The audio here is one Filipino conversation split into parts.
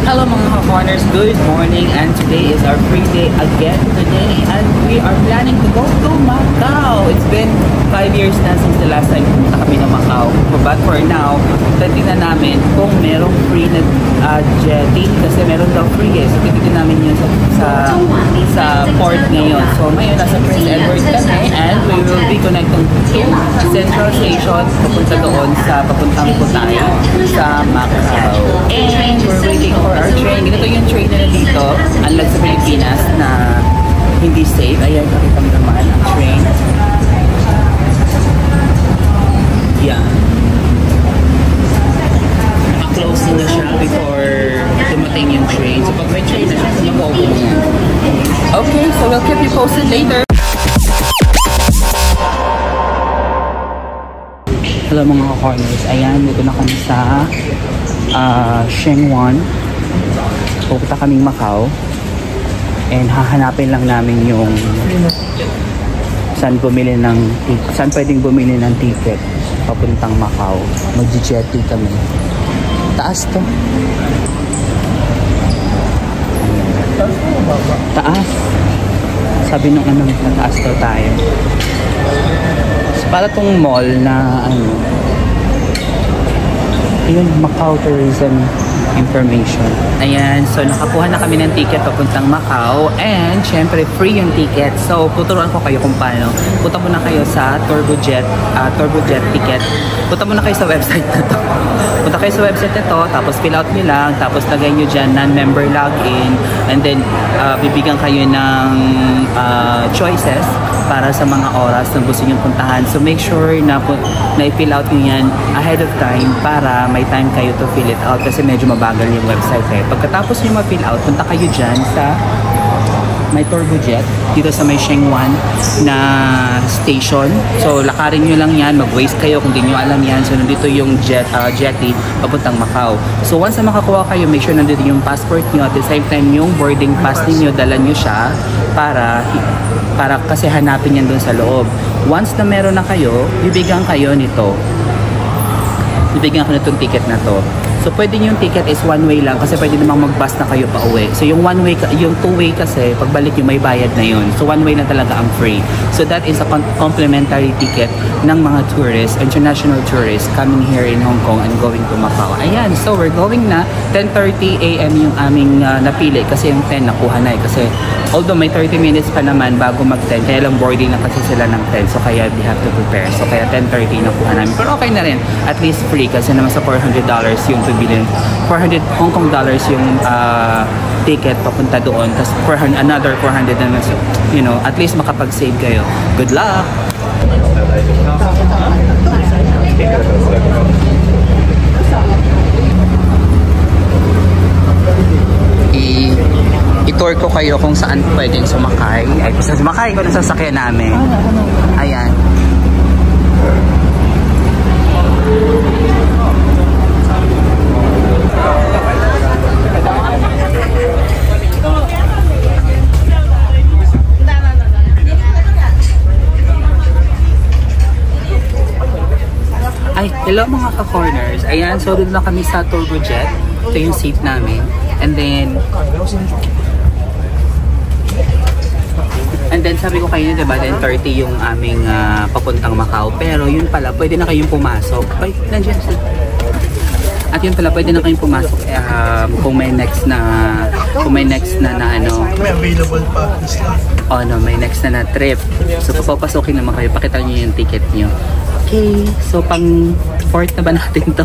Hello mga ka-corners, good morning, and today is our free day again today, and we are planning to go to Macau. It's been 5 years na since the last time pumunta kami ng Macau, but for now, titignan namin kung merong free na jetty, kasi meron daw free so titignan namin yun sa port ngayon. So ngayon nasa Prince Edward kami, and we will be connecting to Central Station papunta doon sa papuntang Putay sa Macau. And we're waiting for our train. Ganito yung train na dito, unlike sa Pilipinas na hindi safe. Ayan, nakita mo naman ang train. Yeah. Naka-close na siya before dumating yung train. So pag may train na siya, mag-open yan. Okay, so we'll keep you posted later. Hello mga ka-corners. Ayan, dito na kami sa Shenyang. Pupunta kaming Macau. And hahanapin lang namin yung saan pwedeng bumili ng ticket papuntang Macau. Mag-jetty kami. Taas to. Taas. Sabi nung taas to tayo. So, para tong mall na yun, Macau Tourism Information. Ayan, so nakakuha na kami ng ticket papuntang Macau, and syempre free yung ticket. So tuturuan ko kayo kung paano. Punta muna kayo sa Turbojet ticket. Punta muna kayo sa website na to. Punta kayo sa website na to, tapos fill out nyo lang, tapos lagay nyo dyan non-member login, and then bibigyan kayo ng choices para sa mga oras na gusto nyo puntahan. So make sure na i-fill out nyo yan ahead of time para may time kayo to fill it out, kasi medyo mabagal yung website eh. Pagkatapos nyo ma-fill out, punta kayo dyan sa may Turbojet dito sa may Shenyang na station. So lakarin nyo lang yan, mag-waste kayo kung di nyo alam yan. So nandito yung jetty papuntang Macau. So once na makakuha kayo, make sure nandito yung passport nyo, at the same time yung boarding pass niyo, dala nyo siya para kasi hanapin yan dun sa loob. Once na meron na kayo, bibigyan kayo nito. Bibigyan ko na itong ticket na to. So pwede yung ticket is one way lang, kasi pwede namang mag-bus na kayo pa uwi. So yung one way, yung two way kasi pagbalik yung may bayad na yun. So one way na talaga ang free. So that is a complimentary ticket ng mga tourists, international tourists coming here in Hong Kong and going to Macau. Ayan, so we're going na. 10:30 AM yung aming napili, kasi yung 10 nakuha na eh. Kasi although may 30 minutes pa naman bago mag-10, kaya lang boarding na kasi sila ng 10. So kaya we have to prepare. So kaya 10:30 nakuha namin. Pero okay na rin. At least free, kasi naman sa $400 yung bilhin. 400 Hong Kong dollars yung ticket papunta doon, tapos another 400 na, you know, at least makapag-save kayo. Good luck! I-tour ko kayo kung saan pwedeng sumakay. Ay, sumakay ko na sasakyan namin. Ayan. Ay, hello mga ka-corners. Ayan, so doon lang kami sa Turbojet. Ito yung seat namin. And then sabi ko kayo, diba, 10:30 yung aming papuntang Macau. Pero yun pala, pwede na kayong pumasok. Ay, nandiyan siya. At yun pala, pwede na kayong pumasok kung may next na ano. May available pa. Oh no, may next na trip. So papapasokin naman kayo, pakita nyo yung ticket nyo. Okay, so pang fourth na ba natin to?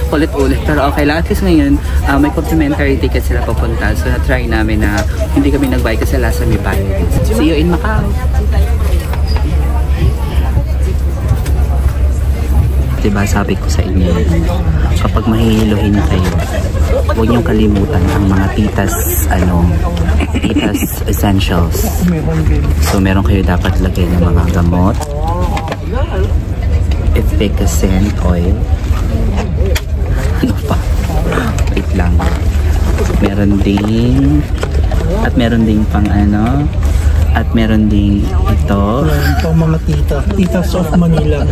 Ulit-ulit, pero okay lang. At least ngayon, may complimentary ticket sila papunta. So na-try namin na hindi kami nag-buy kasi last time may bayad. See you in Macau! Diba sabi ko sa inyo, kapag mahihiluhin kayo, huwag niyong kalimutan ang mga titas essentials. So meron kayo dapat lagay ng mga gamot, efficacent oil, ano pa, wait lang, meron din pang At meron ding ito. Pang mga tita. Titas of Manila.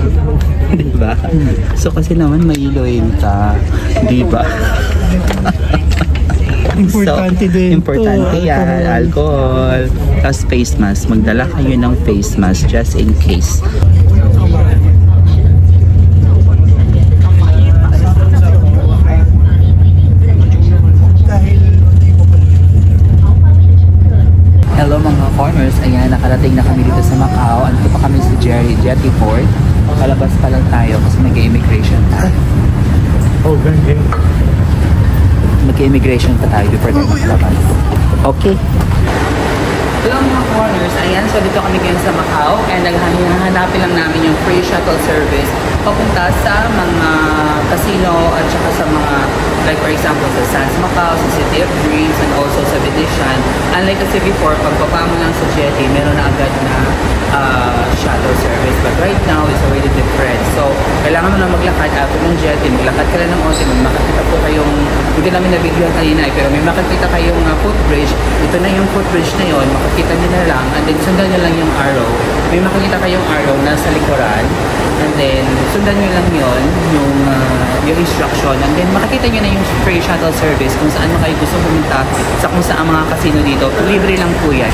Diba? So kasi naman mailoyin ka. Diba? Importante din. Importante yan, alcohol. Tapos face mask. Magdala kayo ng face mask just in case. Hello mga corners, ayan, nakarating na kami dito sa Macau. Andito pa kami sa Jetty Port. Palabas pa lang tayo kasi mag-immigration tayo. Oh, ganyan. Mag-immigration pa tayo before tayo makalabas. Okay. Hello mga corners, ayan, so dito kami ngayon sa Macau and naghahanapin lang namin yung free shuttle service papunta sa mga casino at saka sa mga, like for example, sa Sands Macau, sa City of Dreams, and also sa Venetian. Unlike kasi before, pagbaba mo lang sa jetty, meron na agad na shuttle service. But right now, it's already different. So, kailangan mo na maglakad after ng jetty, maglakad ka lang ng onti, makakita po kayong, hindi namin na-video kanina pero may makakita kayong footbridge. Ito na yung footbridge na yon, makikita nyo na lang, and then sundan nyo lang yung arrow. May makikita kayong arrow na sa likuran, and then sundan nyo lang yon, yung instruction, and then makikita nyo na yung free shuttle service kung saan mo kayo gusto pumunta sa kung saan mga casino dito. Libre lang po yan.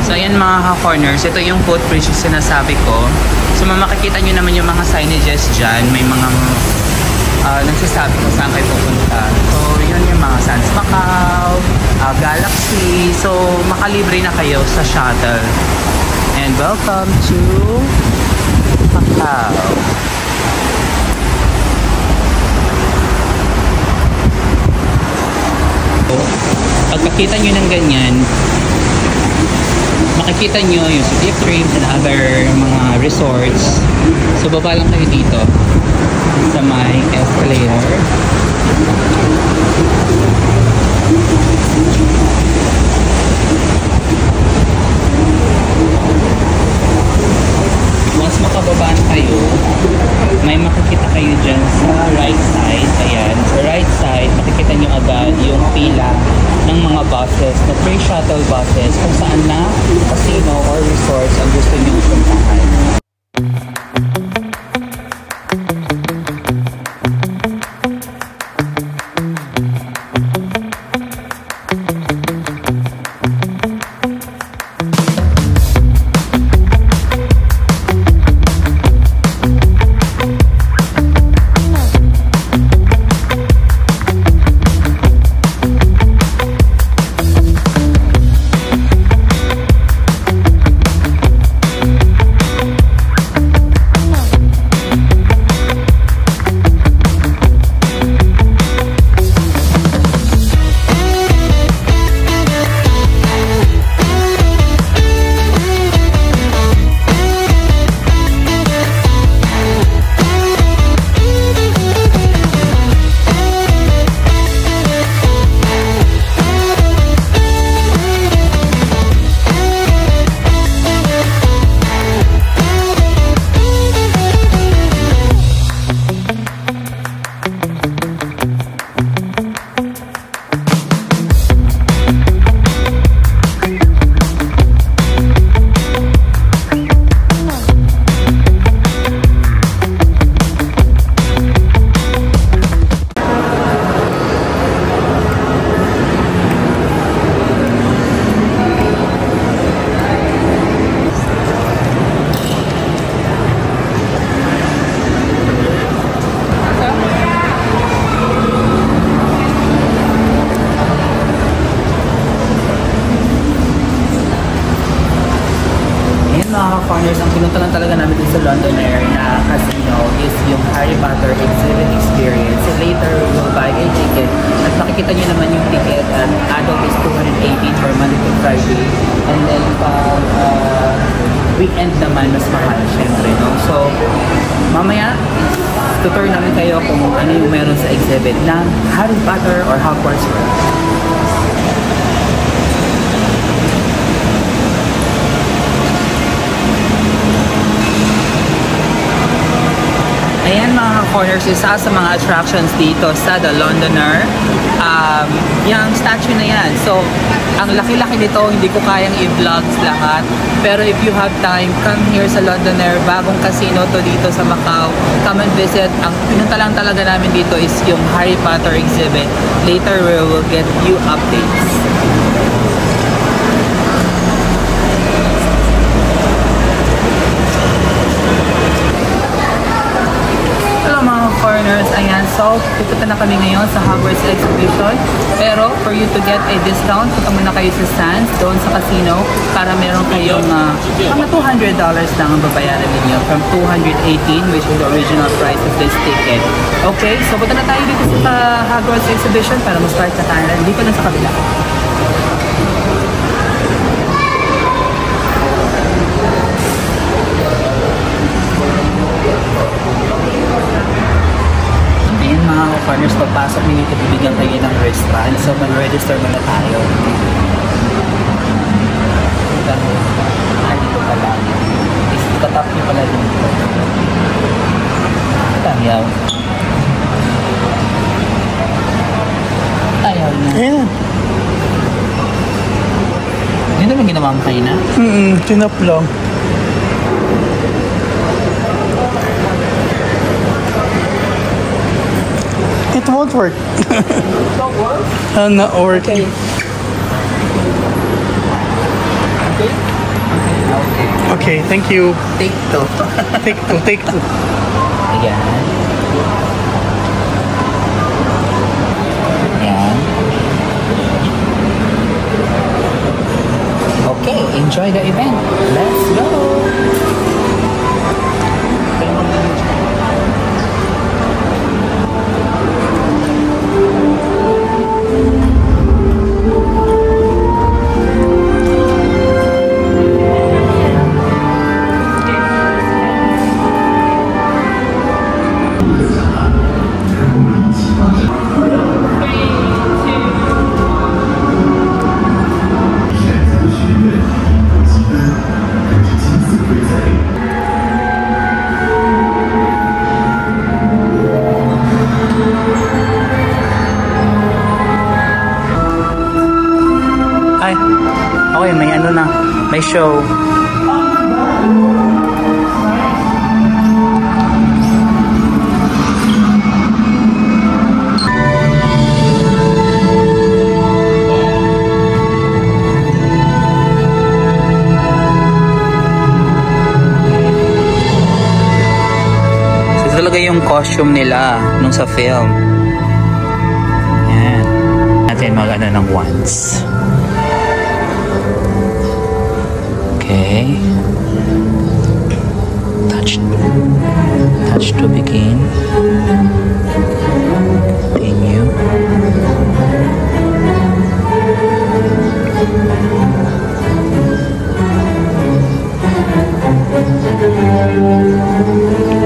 So ayan mga ka-corners, ito yung footbridge yung sinasabi ko. So makikita nyo naman yung mga signages dyan, may mga nagsasabi kung saan kayo pupunta. So yun yung mga Sands Macau, Galaxy. So makalibre na kayo sa shuttle. And welcome to Macau. Pagkakita nyo ng ganyan, makikita nyo yung City of Dreams and other mga resorts. So baba lang kayo dito sa may escalator. Once makababa na kayo, may makikita kayo dyan sa right side. Ayan, sa right side, makikita nyo agad yung pila ng mga buses, na free shuttle buses, kung saan na casino or resorts ang gusto nyo puntahan. Mga corners, ang pinunta lang talaga namin dito sa Londonair na casino is yung Harry Potter Exhibit Experience. So later, we'll buy a ticket at makikita nyo naman yung ticket at adult is 218 for Monday to Friday. And then pag weekend naman, mas mahal syempre, no? So mamaya, tutor namin kayo kung ano yung meron sa exhibit ng Harry Potter or Hogwarts World. Ayan mga corners, isa sa mga attractions dito sa The Londoner. yung statue na yan. So, ang laki-laki nito, hindi ko kayang i-vlogs lahat. Pero if you have time, come here sa Londoner, bagong casino to dito sa Macau. Come and visit. Ang pinunta lang talaga namin dito is yung Harry Potter exhibit. Later, we will get you updates. Foreigners, ayan. So, pupunta na kami ngayon sa Hogwarts Exhibition. Pero, for you to get a discount, punta muna kayo sa Sands, doon sa casino, para meron kayong mga $200 lang ang babayaran ninyo from 218, which is the original price of this ticket. Okay, so punta na tayo dito sa Hogwarts Exhibition para mag-start na tayo. Dito lang sa kabila. Mga partners, pagpasok ninyo ito, bibigyan kayo ng wristband. So, mag-register muna tayo. Dito pala. Katap nyo pala dito. Ayaw. Ayaw na. Ayan. Hindi naman ginawa mo kayo na? Tinap lang. It won't work. Don't work? Not working. Okay. Okay, thank you. Take two. Take two. Ayan. Ayan. Okay, enjoy the event. Let's go! Okay, may ano na. May show. Ito talaga yung costume nila nung sa film. Yan. Natin mag-ano ng wands. Okay. Touch to begin. Continue.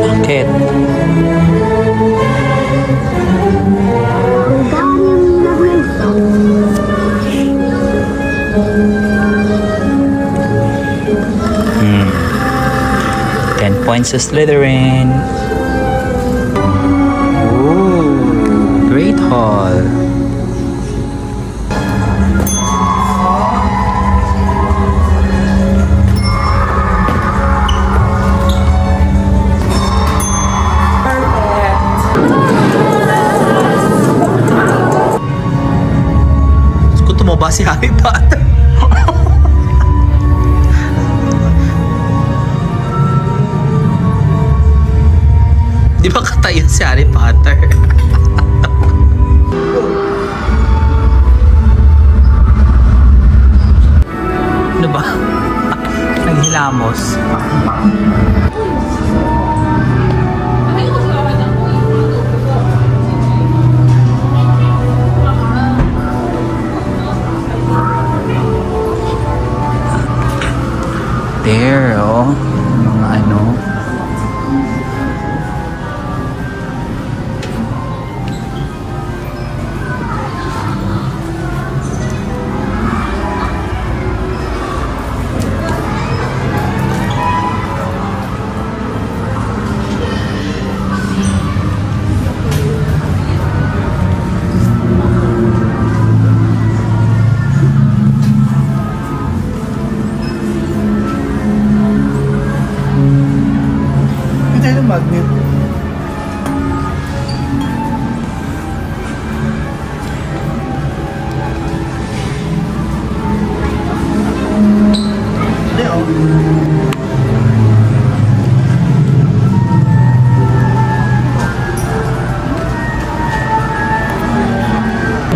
Bakit? Hmm. 10 points to Slytherin. Ooh, Great Hall. Kung tumaba si Harry Potter. Di ba katayo si Harry Potter? Ano ba? Naghilamos. There, oh. Mga ano.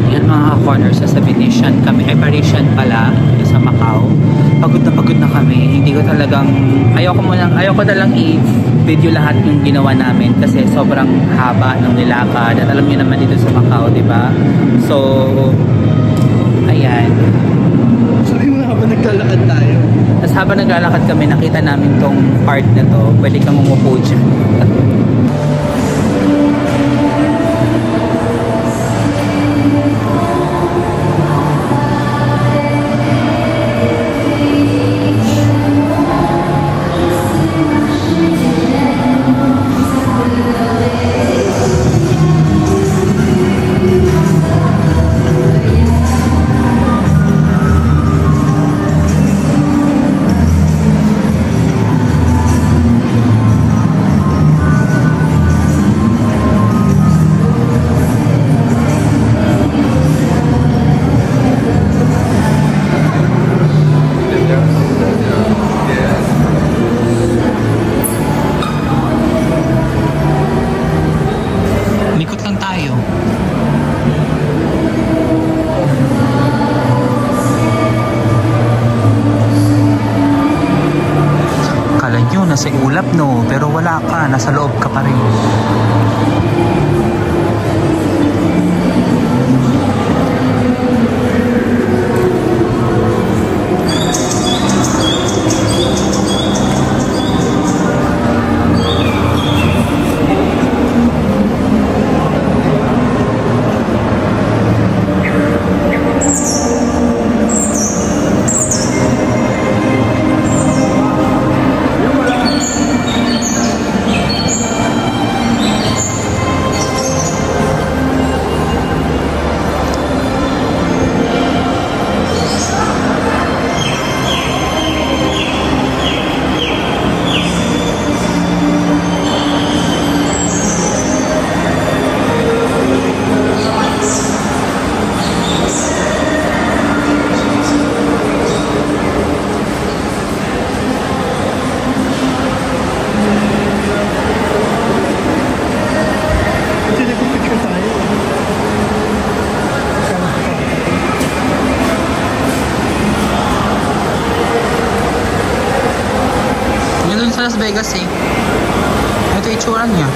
Yan mga corners sa Venetian kami, ay Parisian pala, sa Macau. Pagod na kami. Hindi ko talagang, ayoko na lang i-video lahat yung ginawa namin kasi sobrang haba ng nilakad. At alam niyo naman dito sa Macau, di ba? So, ayan. Sabi mo habang naglalakad tayo. Tapos habang naglalakad kami, nakita namin tong part na to. Pwede kang umupo dyan. Likot lang tayo. Kala nyo, nasa ulap no, pero wala ka, nasa loob ka pa rin. Sa Las Vegas eh. Ito itsura niya.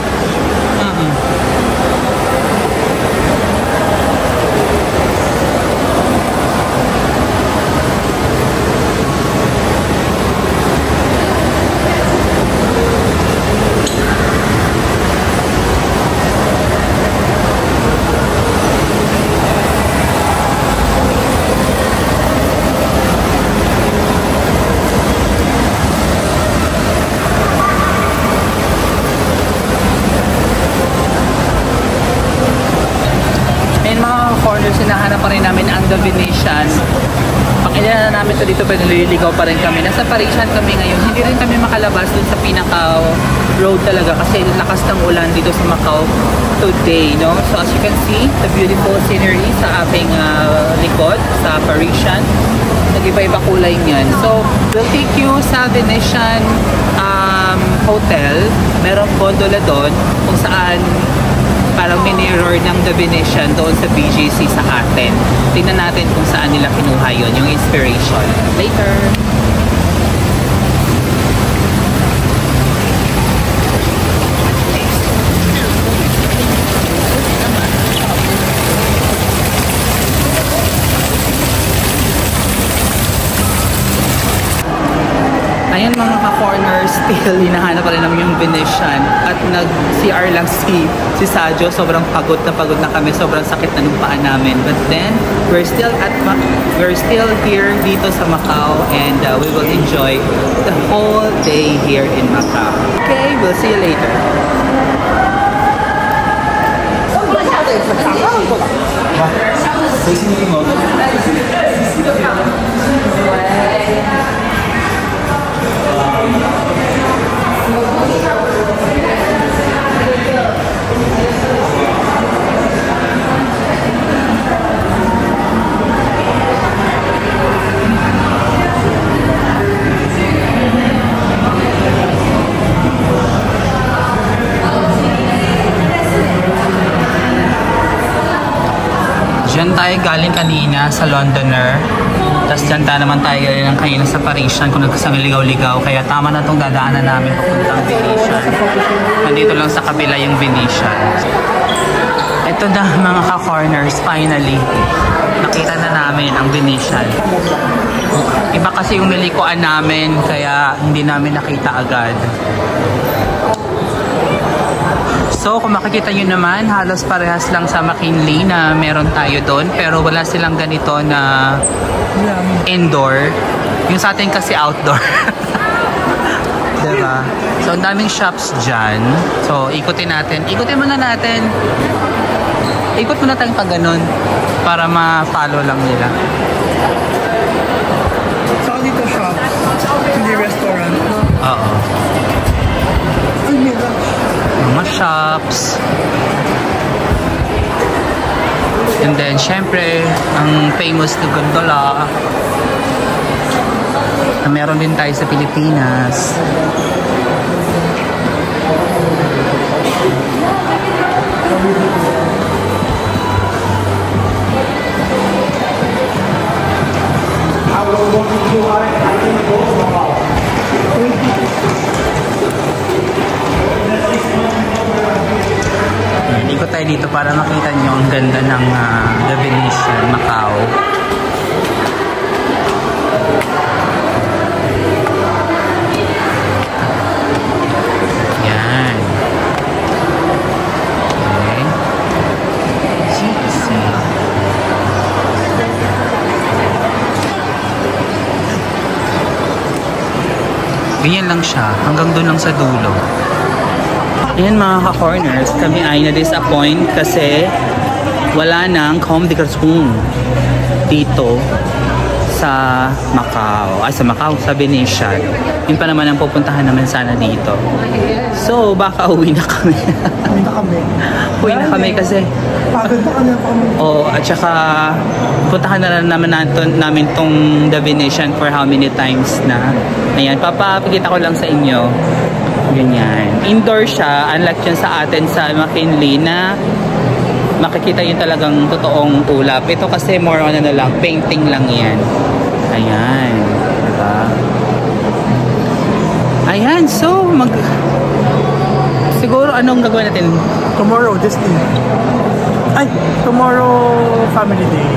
Sinahanap pa rin namin ang The Venetian. Pakilala na namin ito dito pero naliligaw pa rin kami. Nasa Parisian kami ngayon. Hindi rin kami makalabas dun sa pinaka road talaga kasi lakas ng ulan dito sa Macau today, no? So as you can see, the beautiful scenery sa aming likod sa Parisian. Nag-iba-iba kulay niyan. So we'll take you sa Venetian hotel. Merong gondola doon kung saan parang minirror ng The Venetian doon sa BGC sa atin. Tingnan natin kung saan nila kinuha yun, yung inspiration. Later! Ayan mga ka-corners, still hinahanap pa rin namin yung Venetian at nag-CR lang si Sajo. Sobrang pagod na kami, sobrang sakit na ng paa namin. But then, we're still here dito sa Macau and we will enjoy the whole day here in Macau. Okay, we'll see you later. Diyan tayo galing kanina sa Londoner. Tapos dyan naman tayo galing ng kanina sa Parisian kung nagkasang ligaw-ligaw. Kaya tama na itong dadaanan namin papuntang Venetian. Nandito lang sa kabila yung Venetian. Ito na mga ka-corners, finally. Nakita na namin ang Venetian. Iba kasi yung nilikuan namin, kaya hindi namin nakita agad. So, kung makikita nyo naman, halos parehas lang sa McKinley na meron tayo doon. Pero wala silang ganito na indoor. Yung sa atin kasi outdoor. Diba? So, ang daming shops dyan. So, ikutin natin. Ikutin muna natin. Ikot muna tayong pag ganun para ma-follow lang nila. Saka dito shops, hindi restaurant. Oo. Ay, my gosh. Mga shops. And then, syempre, ang famous na gondola na meron din tayo sa Pilipinas. Ikot tayo dito para makita nyo ang ganda ng The Venetian, Macau. Yan. Okay. Ganyan lang siya, hanggang doon lang sa dulo. Ayan mga ka-corners, kami ay na-disappoint kasi wala nang Comme des Garçons dito sa Macau. Ay, sa Macau, sa Venetian. Yun pa naman ang pupuntahan naman sana dito. So, baka uwi na kami. Uwi na kami. Uwi na kami kasi Pagod na kami pa kami. at saka puntahan na naman namin tong The Venetian for how many times na. Ayan, papakita ko lang sa inyo. Ganyan. Indoor siya, unlike yun sa atin sa McKinley na makikita yun talagang totoong ulap. Ito kasi more on ano lang, painting lang yan. Ayan. Diba? Ayan, so siguro anong gagawin natin? Tomorrow, Disney. Ay, tomorrow, family day.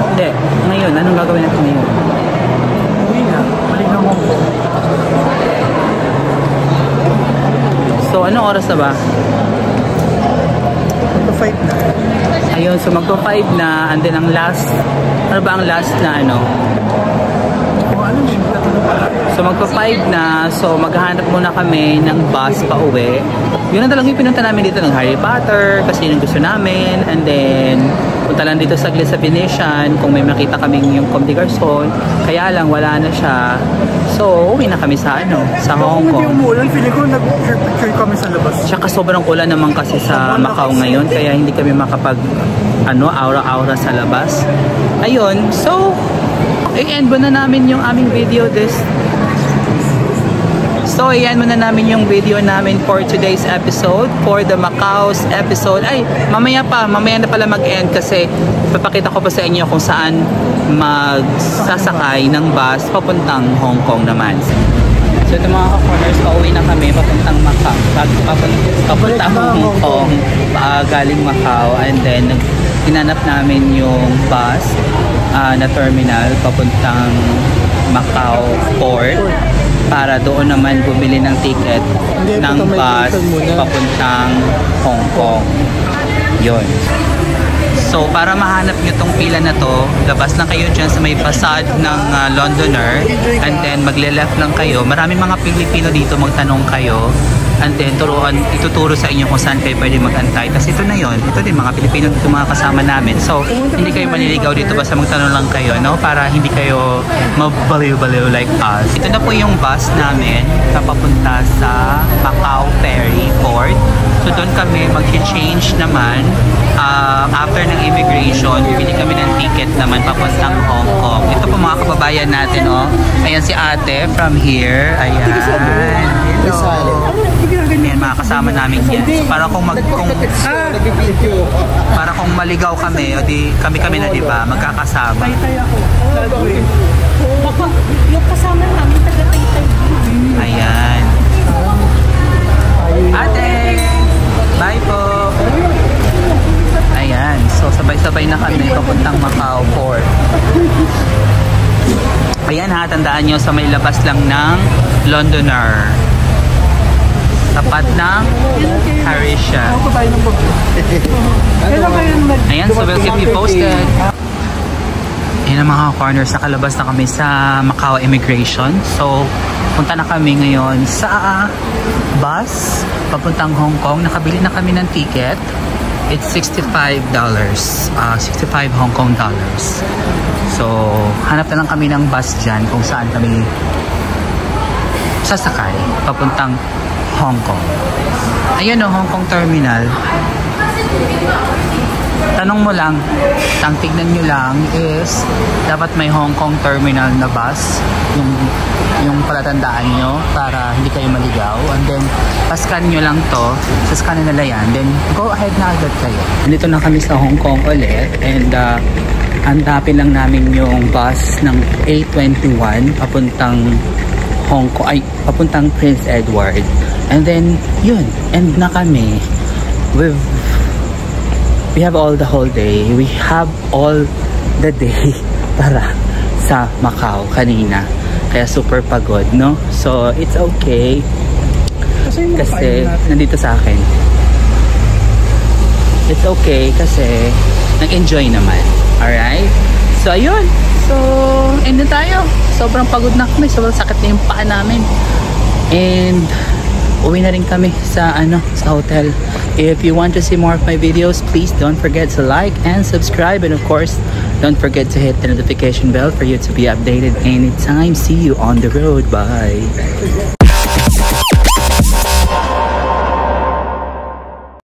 Hindi, ngayon, anong gagawin natin ngayon? Uwi na, balik na Hong Kong. So, anong oras na ba? Magpa-5 na. Ayun, so magpa-5 na, and then ang last, ano ba ang last na ano? Ano yun? So magpa-5 na, so maghahanap muna kami ng bus pa uwi. Yun na talagang yung pinunta namin dito ng Harry Potter, kasi yun yung gusto namin, and then punta lang dito saglit sa Venetian, kung may makita kaming yung Comme des Garçons, kaya lang wala na siya. So, uwi na kami sa sa Hong Kung hindi Kong. umulan, feeling ko nag-picture kami sa labas. Tsaka sobrang ulan naman kasi sa Macau ngayon, kaya hindi kami makapag aura-aura sa labas. Ayun, so i-end mo na namin yung aming video So, i-end muna namin yung video namin for today's episode, for the Macau's episode. Ay, mamaya na pala mag-end kasi papakita ko pa sa inyo kung saan magsasakay ng bus papuntang Hong Kong naman. So, ito mga ka-corners, pauwi na kami papuntang Macau. Papuntang Hong Kong, galing Macau, and then hinanap namin yung bus na terminal papuntang Macau Port para doon naman bumili ng ticket ng bus papuntang Hong Kong. Yun. So, para mahanap nyo tong pila na to, labas lang kayo dyan sa may facade ng Londoner, and then magle-left lang kayo. Maraming mga Pilipino dito, magtanong kayo, and then ituturo sa inyo kung saan kayo pwede mag-antay. Tapos ito na yon, ito din mga Pilipino dito mga kasama namin. So, hindi kayo maniligaw dito, basta magtanong lang kayo, no? Para hindi kayo mabaliw-baliw like us. Ito na po yung bus namin na papunta sa Macau Ferry Port. So, doon kami mag-change naman. After ng immigration, bibili kami ng ticket ticket naman papuntang Hong Kong. Ito po mga kababayan natin, oh. Ayan si ate from here. Ayan. Hello. Ayan, mga kasama namin yan. So, para kung para kung maligaw kami, o di kami na, di ba? Magkakasama. Yung kasama namin taga-Taytay. Ayan. Ate! Bye po! Ayan. So, sabay-sabay na kami papuntang Macau Port. Ayan ha, tandaan nyo sa may labas lang ng Londoner. Tapat ng Harisha. Ayan, so we'll keep you posted. Ayan ang mga corners, nakalabas na kami sa Macau Immigration. So, punta na kami ngayon sa bus papuntang Hong Kong. Nakabili na kami ng ticket. It's $65. 65 Hong Kong dollars. So, hanap na lang kami ng bus dyan kung saan kami sasakay papuntang Hong Kong. Ayun o, Hong Kong Terminal. Tanong mo lang, ang tignan nyo lang is dapat may Hong Kong Terminal na bus, yung palatandaan nyo para hindi kayo maligaw, and then pascan nyo lang to, sascan nila yan, then go ahead na agad kayo. Dito na kami sa Hong Kong ulit, and hanapin lang namin yung bus ng A21 papuntang Hong Kong, ay papuntang Prince Edward, and then yun, end na kami. We have all the whole day. We have all the day para sa Macau kanina. Kaya super pagod, no? So, it's okay. Kasi nandito sa akin. It's okay kasi nag-enjoy naman. Alright? So, ayun. So, end na tayo. Sobrang pagod na kami. Sobrang sakit na yung paa namin. And uwi na rin kami sa sa hotel. If you want to see more of my videos, please don't forget to like and subscribe, and of course don't forget to hit the notification bell for you to be updated anytime. See you on the road. Bye.